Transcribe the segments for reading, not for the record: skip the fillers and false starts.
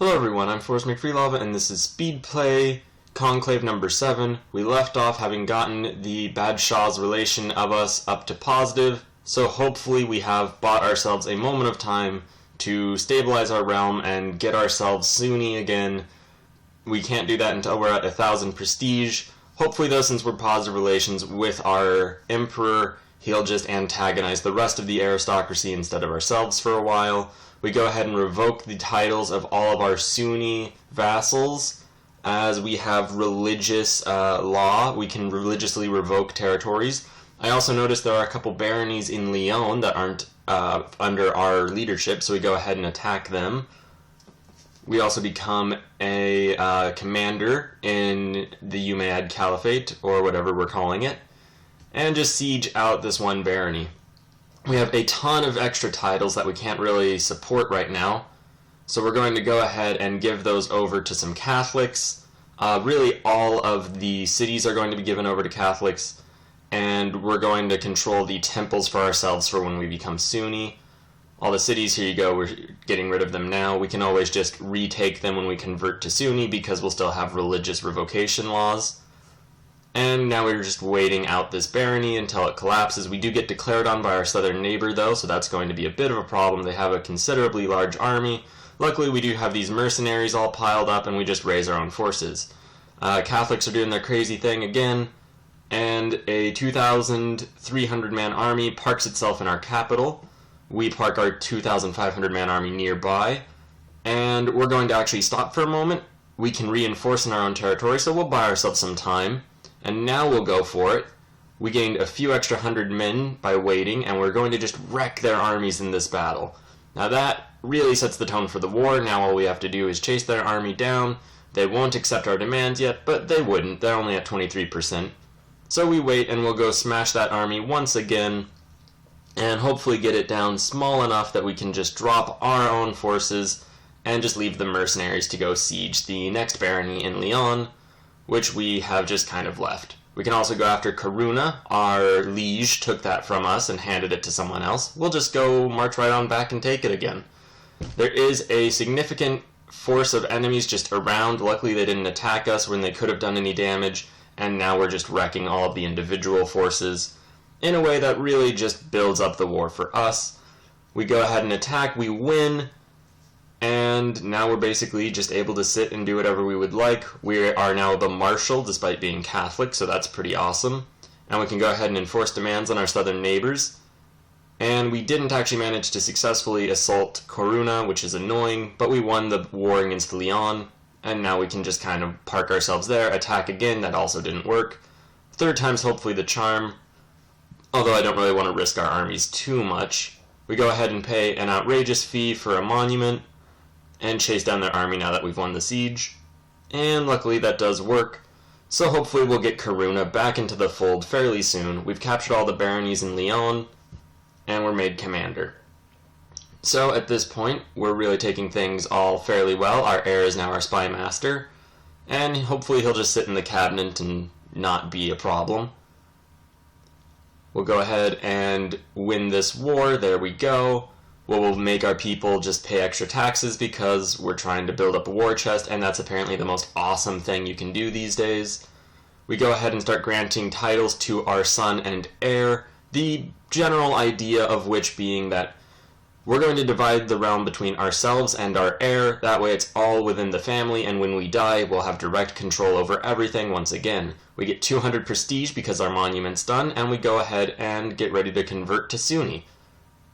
Hello everyone, I'm Forrest McFreelove, and this is Speedplay, Conclave number 7. We left off having gotten the Bad Shah's relation of us up to positive, so hopefully we have bought ourselves a moment of time to stabilize our realm and get ourselves Sunni again. We can't do that until we're at 1,000 prestige. Hopefully though, since we're positive relations with our Emperor, he'll just antagonize the rest of the aristocracy instead of ourselves for a while. We go ahead and revoke the titles of all of our Sunni vassals. As we have religious law, we can religiously revoke territories. I also noticed there are a couple baronies in Lyon that aren't under our leadership, so we go ahead and attack them. We also become a commander in the Umayyad Caliphate, or whatever we're calling it, and just siege out this one barony. We have a ton of extra titles that we can't really support right now, so we're going to go ahead and give those over to some Catholics. Really, all of the cities are going to be given over to Catholics, and we're going to control the temples for ourselves for when we become Sunni. All the cities, here you go, we're getting rid of them now. We can always just retake them when we convert to Sunni because we'll still have religious revocation laws. And now we're just waiting out this barony until it collapses. We do get declared on by our southern neighbor though, so that's going to be a bit of a problem. They have a considerably large army. Luckily we do have these mercenaries all piled up and we just raise our own forces. Catholics are doing their crazy thing again, and a 2,300 man army parks itself in our capital. We park our 2,500 man army nearby, and we're going to actually stop for a moment. We can reinforce in our own territory, so we'll buy ourselves some time. And now we'll go for it. We gained a few extra 100 men by waiting, and we're going to just wreck their armies in this battle. Now that really sets the tone for the war. Now all we have to do is chase their army down. They won't accept our demands yet, but they wouldn't. They're only at 23%. So we wait, and we'll go smash that army once again, and hopefully get it down small enough that we can just drop our own forces and just leave the mercenaries to go siege the next barony in Lyon, which we have just kind of left. We can also go after Karuna. Our liege took that from us and handed it to someone else. We'll just go march right on back and take it again. There is a significant force of enemies just around. Luckily they didn't attack us when they could have done any damage, and now we're just wrecking all of the individual forces in a way that really just builds up the war for us. We go ahead and attack, we win, and now we're basically just able to sit and do whatever we would like. We are now the marshal despite being Catholic, so that's pretty awesome. And we can go ahead and enforce demands on our southern neighbors. And we didn't actually manage to successfully assault Coruna, which is annoying, but we won the war against Lyon, and now we can just kind of park ourselves there, attack again. That also didn't work. Third time's hopefully the charm, although I don't really want to risk our armies too much. We go ahead and pay an outrageous fee for a monument, and chase down their army now that we've won the siege. And luckily that does work, so hopefully we'll get Karuna back into the fold fairly soon. We've captured all the baronies in Lyon, and we're made commander. So at this point, we're really taking things all fairly well. Our heir is now our spy master, and hopefully he'll just sit in the cabinet and not be a problem. We'll go ahead and win this war, there we go. We'll make our people just pay extra taxes because we're trying to build up a war chest, and that's apparently the most awesome thing you can do these days. We go ahead and start granting titles to our son and heir, the general idea of which being that we're going to divide the realm between ourselves and our heir. That way it's all within the family, and when we die, we'll have direct control over everything once again. We get 200 prestige because our monument's done, and we go ahead and get ready to convert to Sunni.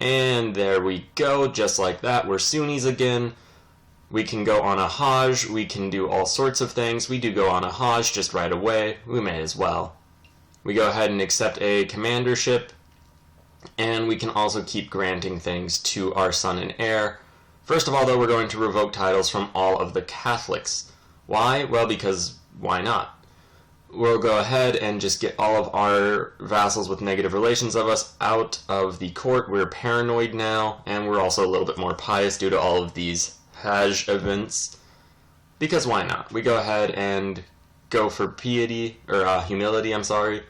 And there we go, just like that, we're Sunnis again. We can go on a Hajj, we can do all sorts of things. We do go on a Hajj just right away, we may as well. We go ahead and accept a commandership, and we can also keep granting things to our son and heir. First of all though, we're going to revoke titles from all of the Catholics. Why? Well, because why not? We'll go ahead and just get all of our vassals with negative relations of us out of the court. We're paranoid now, and we're also a little bit more pious due to all of these Hajj events. Because why not? We go ahead and go for piety, or humility, I'm sorry.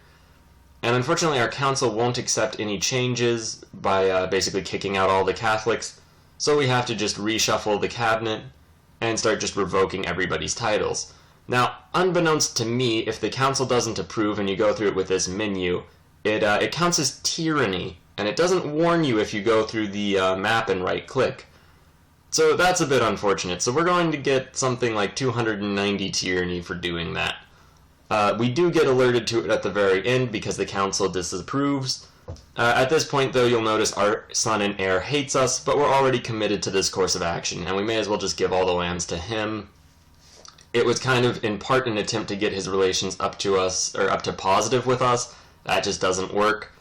And unfortunately our council won't accept any changes by basically kicking out all the Catholics, so we have to just reshuffle the cabinet and start just revoking everybody's titles. Now, unbeknownst to me, if the council doesn't approve and you go through it with this menu, it counts as tyranny, and it doesn't warn you if you go through the map and right-click. So that's a bit unfortunate. So we're going to get something like 290 tyranny for doing that. We do get alerted to it at the very end because the council disapproves. At this point, though, you'll notice our son and heir hates us, but we're already committed to this course of action, and we may as well just give all the lands to him. It was kind of, in part, an attempt to get his relations up to positive with us. That just doesn't work.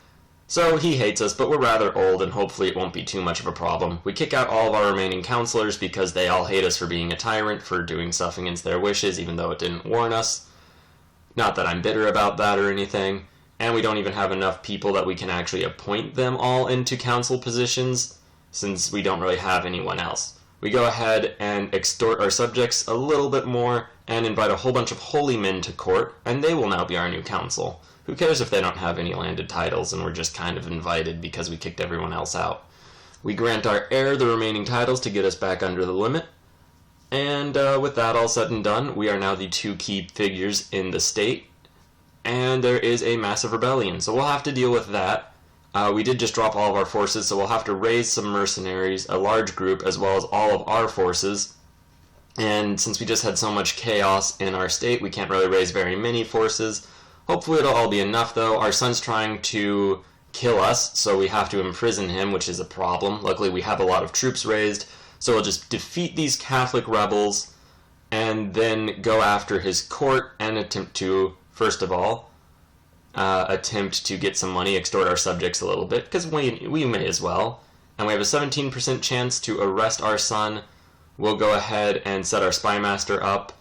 So he hates us, but we're rather old, and hopefully it won't be too much of a problem. We kick out all of our remaining counselors because they all hate us for being a tyrant, for doing stuff against their wishes, even though it didn't warn us. Not that I'm bitter about that or anything. And we don't even have enough people that we can actually appoint them all into council positions, since we don't really have anyone else. We go ahead and extort our subjects a little bit more, and invite a whole bunch of holy men to court, and they will now be our new council. Who cares if they don't have any landed titles and we're just kind of invited because we kicked everyone else out? We grant our heir the remaining titles to get us back under the limit. And with that all said and done, we are now the two key figures in the state. And there is a massive rebellion, so we'll have to deal with that. We did just drop all of our forces, so we'll have to raise some mercenaries, a large group, as well as all of our forces. And since we just had so much chaos in our state, we can't really raise very many forces. Hopefully it'll all be enough, though. Our son's trying to kill us, so we have to imprison him, which is a problem. Luckily, we have a lot of troops raised, so we'll just defeat these Catholic rebels, and then go after his court and attempt to, first of all, attempt to get some money, extort our subjects a little bit, because we may as well. And we have a 17% chance to arrest our son. We'll go ahead and set our spymaster up,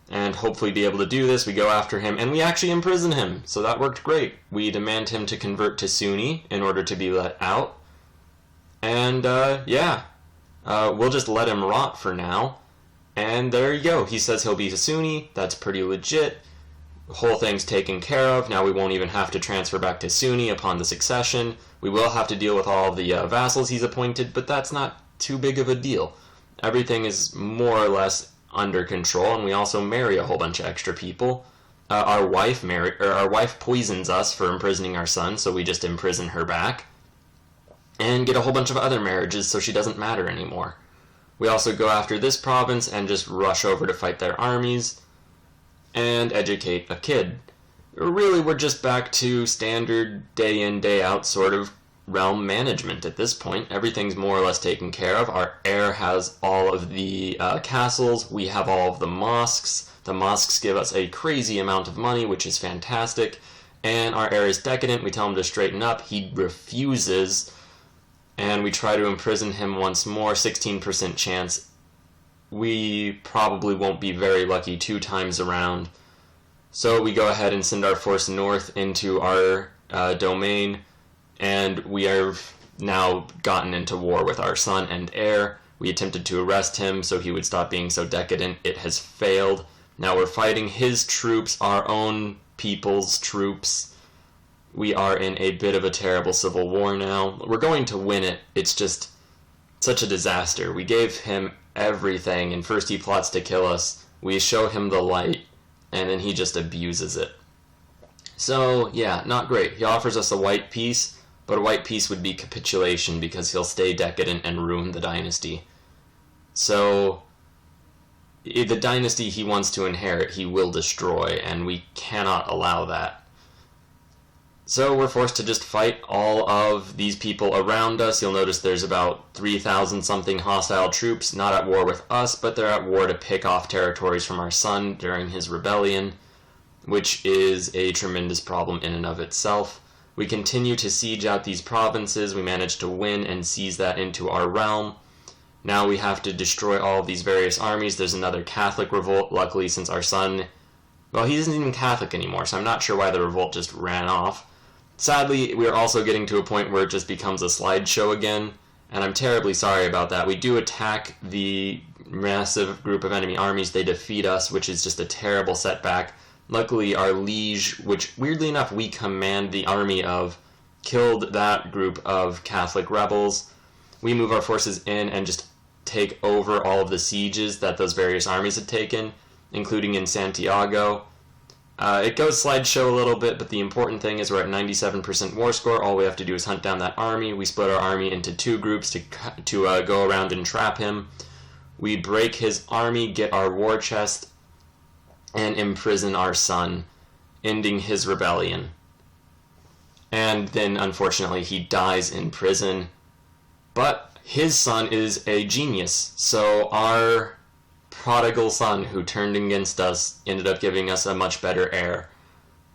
and hopefully be able to do this. We go after him, and we actually imprison him, so that worked great. We demand him to convert to Sunni in order to be let out. And, we'll just let him rot for now. And there you go. He says he'll be a Sunni. That's pretty legit. The whole thing's taken care of. Now we won't even have to transfer back to Sunni upon the succession. We will have to deal with all of the vassals he's appointed, but that's not too big of a deal. Everything is more or less under control, and we also marry a whole bunch of extra people. Our wife poisons us for imprisoning our son, so we just imprison her back, and get a whole bunch of other marriages so she doesn't matter anymore. We also go after this province and just rush over to fight their armies, and educate a kid. Really, we're just back to standard day in, day out sort of realm management at this point. Everything's more or less taken care of. Our heir has all of the castles. We have all of the mosques. The mosques give us a crazy amount of money, which is fantastic. And our heir is decadent. We tell him to straighten up. He refuses. And we try to imprison him once more. 16% chance. We probably won't be very lucky 2 times around. So we go ahead and send our force north into our domain. And we have now gotten into war with our son and heir. We attempted to arrest him so he would stop being so decadent. It has failed. Now we're fighting his troops, our own people's troops. We are in a bit of a terrible civil war now. We're going to win it. It's just such a disaster. We gave him everything, and first he plots to kill us. We show him the light, and then he just abuses it. So, yeah, not great. He offers us a white peace. But a white peace would be capitulation because he'll stay decadent and ruin the dynasty. So, the dynasty he wants to inherit, he will destroy, and we cannot allow that. So we're forced to just fight all of these people around us. You'll notice there's about 3,000 something hostile troops, not at war with us, but they're at war to pick off territories from our son during his rebellion, which is a tremendous problem in and of itself. We continue to siege out these provinces. We manage to win and seize that into our realm. Now we have to destroy all of these various armies. There's another Catholic revolt. Luckily, since our son, well, he isn't even Catholic anymore, so I'm not sure why the revolt just ran off. Sadly, we're also getting to a point where it just becomes a slideshow again, and I'm terribly sorry about that. We do attack the massive group of enemy armies. They defeat us, which is just a terrible setback. Luckily, our liege, which weirdly enough we command the army of, killed that group of Catholic rebels. We move our forces in and just take over all of the sieges that those various armies had taken, including in Santiago. It goes slideshow a little bit, but the important thing is we're at 97% war score. All we have to do is hunt down that army. We split our army into 2 groups to go around and trap him. We break his army, get our war chest, and imprison our son, ending his rebellion. And then, unfortunately, he dies in prison. But his son is a genius, so our prodigal son who turned against us ended up giving us a much better heir.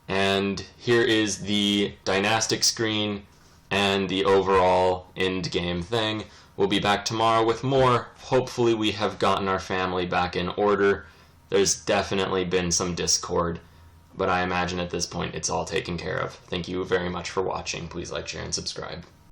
And here is the dynastic screen and the overall end game thing. We'll be back tomorrow with more. Hopefully we have gotten our family back in order. There's definitely been some discord, but I imagine at this point it's all taken care of. Thank you very much for watching. Please like, share, and subscribe.